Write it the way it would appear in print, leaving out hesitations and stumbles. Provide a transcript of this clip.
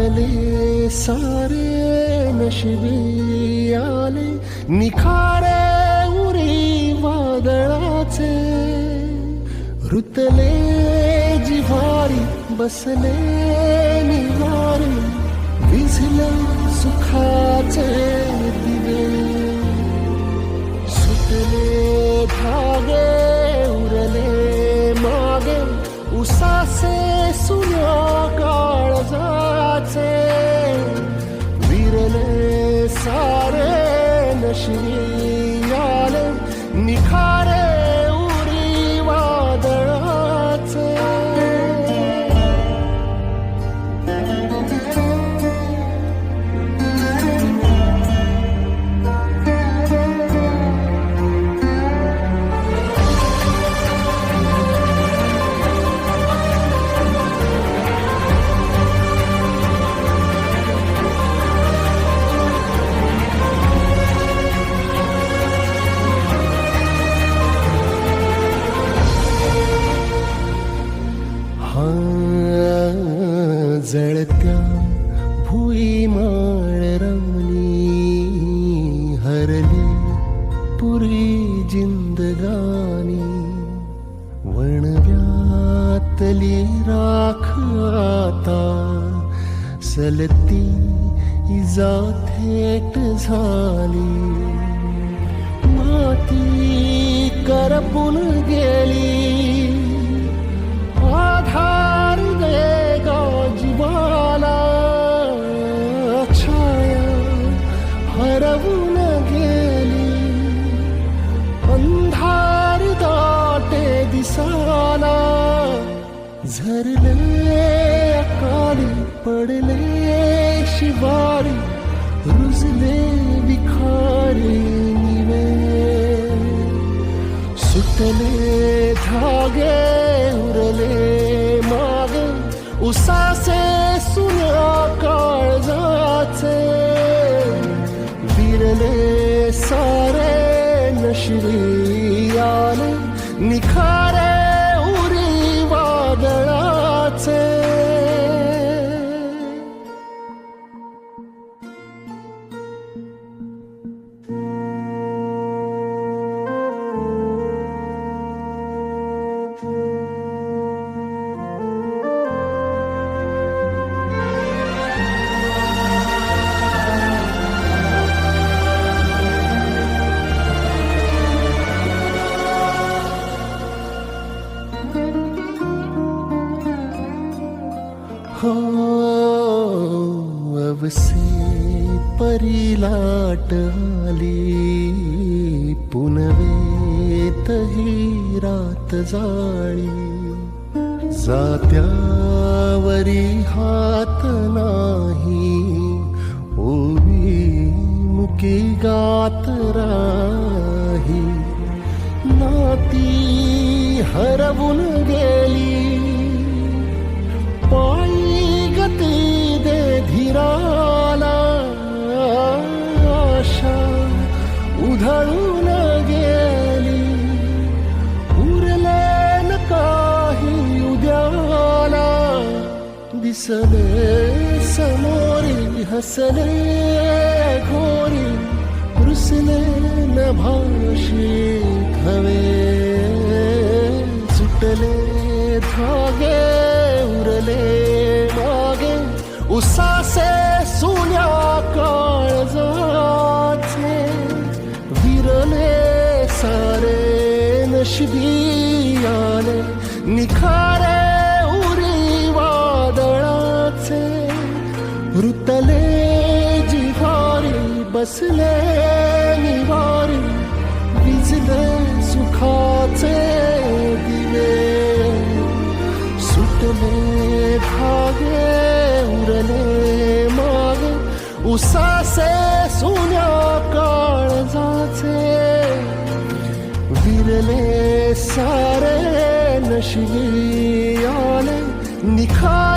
विरले सारे नशिबी आले निखारे उरी वादळाचे रुतले जिव्हारी बसले निवारे विझले सुखाचे दिवे सुटले धागे उरले मागे उसासे सुन्या काळजाचे विरले सारे नशिबी आले निखारे उरी वादळाचे जळत्या भुई माळरानी हरली पुरी जिंदगानी वणव्यातली राख आता सलती इजा थेट झाली माती करपून गेली आधार दे गा जीवाला छाया हरवून गेली अंधार दाटे दिसाला झरले अकाली पडले शिवारी रुजले विखारी निवे सुटले धागे उरले मागे उसासे सुन्या काळजाचे विरले सारे नशिबी आले निखारे उरी वादळाचे हो अवसे परिलाट आली पुनवेतही रात जाळी जात्यावरी हात नाही ओवी मुकी गात राही नाती हरवून गेली पायी गती दे धीराला आशा उधळून गेली उरले न काही उद्याला दिसले समोरी हसले घोरी रुसले न भाषी हवे सुटले धागे उरले मागे उसासे सुन्या काळजाचे विरले सारे नशिबी आले निखारे उरी वादळाचे रुतले जिव्हारी बसले निवारी विझले सुखाचे दिवे सुटले धागे उरले मागे उसासे सुन्या काळजाचे विरले सारे नशिबी आले निखारे